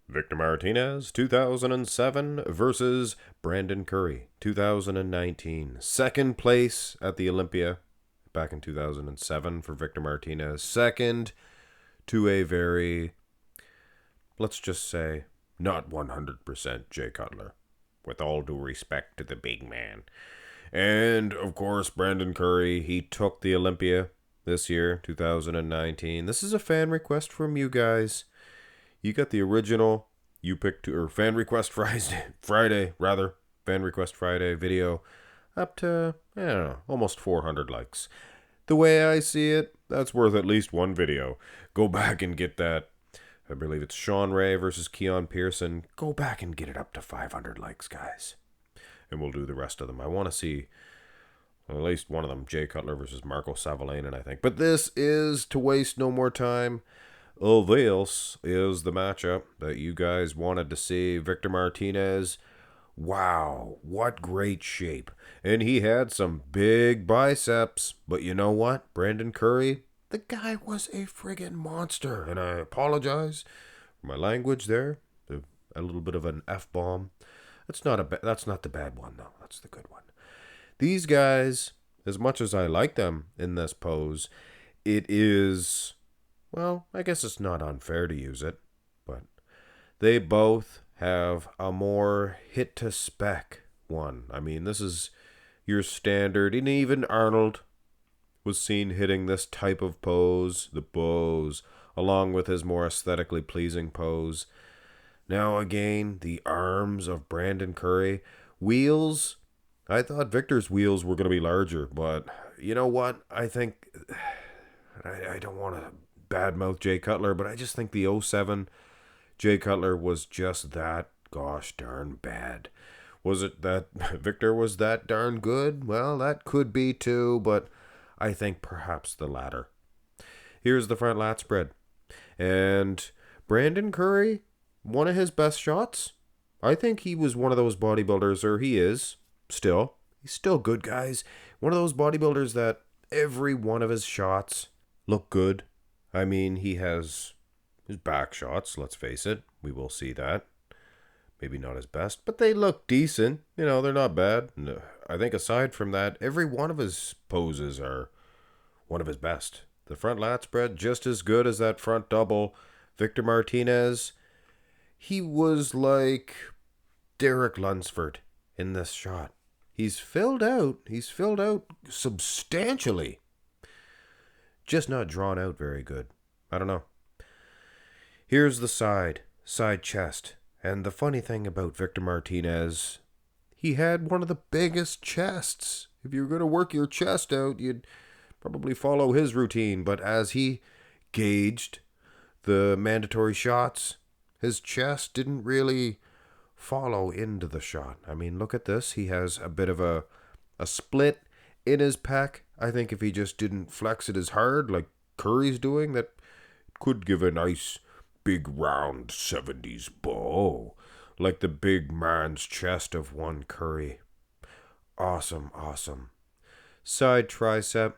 Victor Martinez, 2007 versus Brandon Curry, 2019. Second place at the Olympia back in 2007 for Victor Martinez. Second to a very, let's just say, not 100% Jay Cutler, with all due respect to the big man. And, of course, Brandon Curry, he took the Olympia this year, 2019. This is a fan request from you guys. You got the original, you picked, or fan request Friday, fan request Friday video, up to, I don't know, almost 400 likes. The way I see it, that's worth at least one video. Go back and get that. I believe it's Sean Ray versus Keon Pearson. Go back and get it up to 500 likes, guys. And we'll do the rest of them. I want to see at least one of them, Jay Cutler versus Marco Savalainen, I think. But this is, to waste no more time, this is the matchup that you guys wanted to see. Victor Martinez, wow, what great shape. And he had some big biceps. But you know what? Brandon Curry, the guy was a friggin' monster. And I apologize for my language there. A little bit of an F-bomb. That's not the bad one, though. That's the good one. These guys, as much as I like them in this pose, it is, well, I guess it's not unfair to use it, but they both have a more hit-to-spec one. I mean, this is your standard, and even Arnold was seen hitting this type of pose, the bows, along with his more aesthetically pleasing pose. Now again, the arms of Brandon Curry. Wheels, I thought Victor's wheels were going to be larger, but you know what? I think, I don't want to badmouth Jay Cutler, but I just think the 07 Jay Cutler was just that gosh darn bad. Was it that Victor was that darn good? Well, that could be too, but I think perhaps the latter. Here's the front lat spread. And Brandon Curry, one of his best shots. I think he was one of those bodybuilders, or he is still. He's still good, guys. One of those bodybuilders that every one of his shots look good. I mean, he has his back shots, let's face it. We will see that. Maybe not his best, but they look decent. You know, they're not bad. And I think aside from that, every one of his poses are one of his best. The front lat spread, just as good as that front double. Victor Martinez, he was like Derek Lunsford in this shot. He's filled out substantially. Just not drawn out very good. I don't know. Here's the side chest. And the funny thing about Victor Martinez, he had one of the biggest chests. If you were going to work your chest out, you'd probably follow his routine. But as he gauged the mandatory shots, his chest didn't really follow into the shot. I mean, look at this. He has a bit of a split in his pec. I think if he just didn't flex it as hard like Curry's doing, that could give a nice big round 70s bow, like the big man's chest of one Curry. Awesome. Side tricep,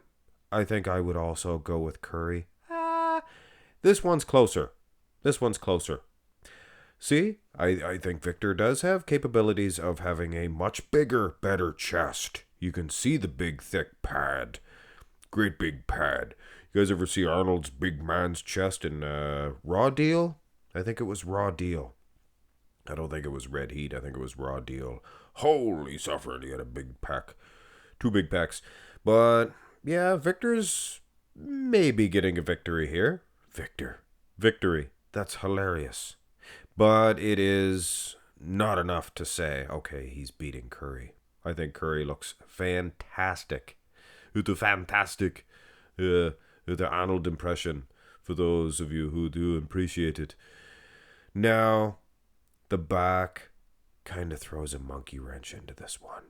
I think I would also go with Curry. This one's closer. See, I think Victor does have capabilities of having a much bigger, better chest. You can see the big, thick pad. Great big pad. You guys ever see Arnold's big man's chest in Raw Deal? I think it was Raw Deal. I don't think it was Red Heat. I think it was Raw Deal. Holy suffered. He had a big pack. 2 big packs. But, yeah, Victor's maybe getting a victory here. Victory. That's hilarious. But it is not enough to say, okay, he's beating Curry. I think Curry looks fantastic. The Arnold impression, for those of you who do appreciate it. Now, the back kind of throws a monkey wrench into this one.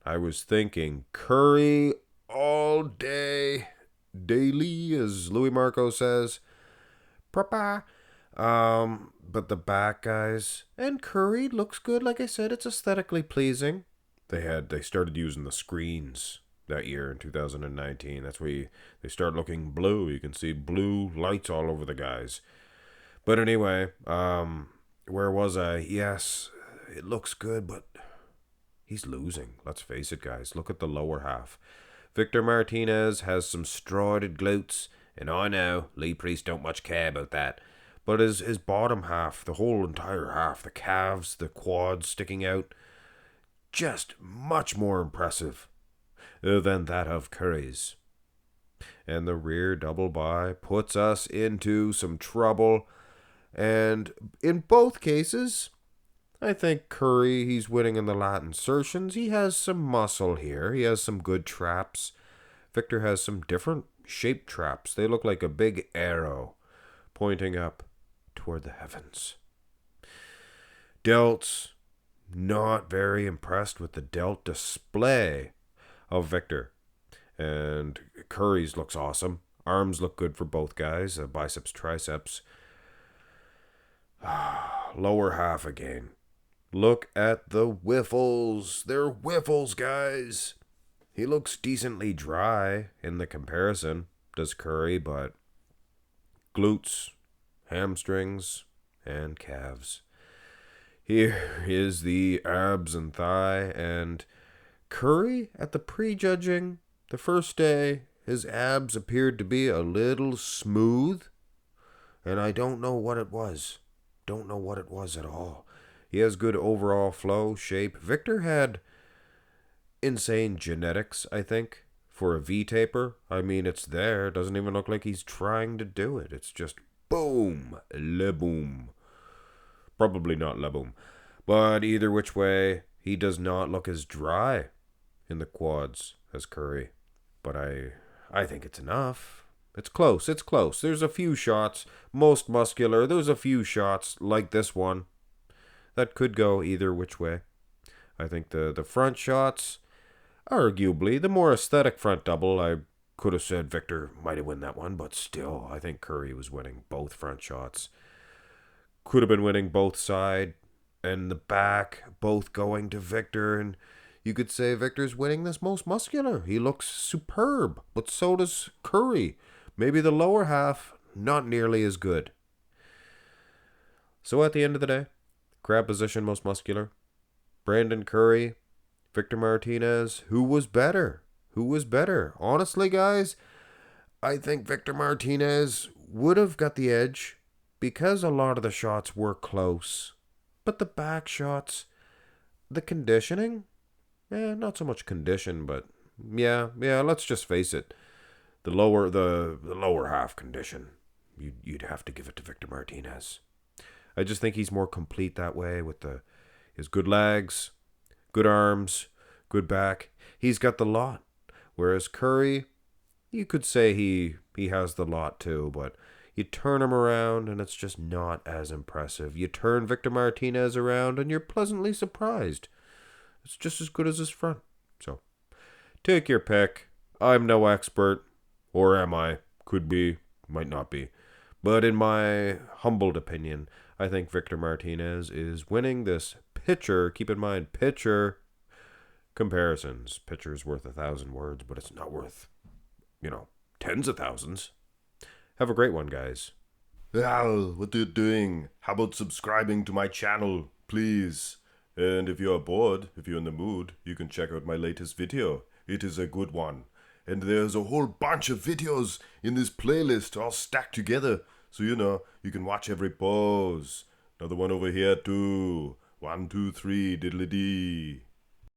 I was thinking Curry all day, daily, as Louis Marco says. Papa. But the back, guys, and Curry looks good. Like I said, it's aesthetically pleasing. They started using the screens that year in 2019. That's where they start looking blue. You can see blue lights all over the guys. But anyway, where was I? Yes, it looks good, but he's losing. Let's face it, guys. Look at the lower half. Victor Martinez has some strided glutes, and I know Lee Priest don't much care about that. But his bottom half, the whole entire half, the calves, the quads sticking out, just much more impressive than that of Curry's. And the rear double by puts us into some trouble. And in both cases, I think Curry, he's winning in the lat insertions. He has some muscle here. He has some good traps. Victor has some different shaped traps. They look like a big arrow pointing up toward the heavens. Delts, not very impressed with the delt display of Victor. And Curry's looks awesome. Arms look good for both guys. Biceps, triceps. Lower half again. Look at the whiffles. They're whiffles, guys. He looks decently dry in the comparison, does Curry, but glutes, hamstrings, and calves. Here is the abs and thigh, and Curry, at the prejudging, the first day, his abs appeared to be a little smooth, and I don't know what it was. Don't know what it was at all. He has good overall flow, shape. Victor had insane genetics, I think, for a V-taper. I mean, it's there. It doesn't even look like he's trying to do it. It's just boom, le boom. Probably not le boom. But either which way, he does not look as dry in the quads as Curry. But I think it's enough. It's close. It's close. There's a few shots. Most muscular. There's a few shots like this one that could go either which way. I think the front shots, arguably, the more aesthetic front double, I could have said Victor might have won that one, but still, I think Curry was winning both front shots. Could have been winning both side and the back, both going to Victor, and you could say Victor's winning this most muscular. He looks superb, but so does Curry. Maybe the lower half, not nearly as good. So at the end of the day, crab position most muscular. Brandon Curry, Victor Martinez, who was better? Who was better? Honestly, guys, I think Victor Martinez would have got the edge because a lot of the shots were close. But the back shots, the conditioning, not so much condition, but yeah, let's just face it. The lower half condition, you'd have to give it to Victor Martinez. I just think he's more complete that way with his good legs, good arms, good back. He's got the lot. Whereas Curry, you could say he has the lot too, but you turn him around and it's just not as impressive. You turn Victor Martinez around and you're pleasantly surprised. It's just as good as his front. So, take your pick. I'm no expert. Or am I? Could be, might not be. But in my humbled opinion, I think Victor Martinez is winning this pitcher. Keep in mind, pitcher comparisons. Pitcher's worth 1,000 words, but it's not worth, tens of thousands. Have a great one, guys. Al, what are you doing? How about subscribing to my channel, please? And if you're bored, if you're in the mood, you can check out my latest video. It is a good one. And there's a whole bunch of videos in this playlist all stacked together. So, you can watch every pose. Another one over here too. 1, 2, 3, diddly-dee.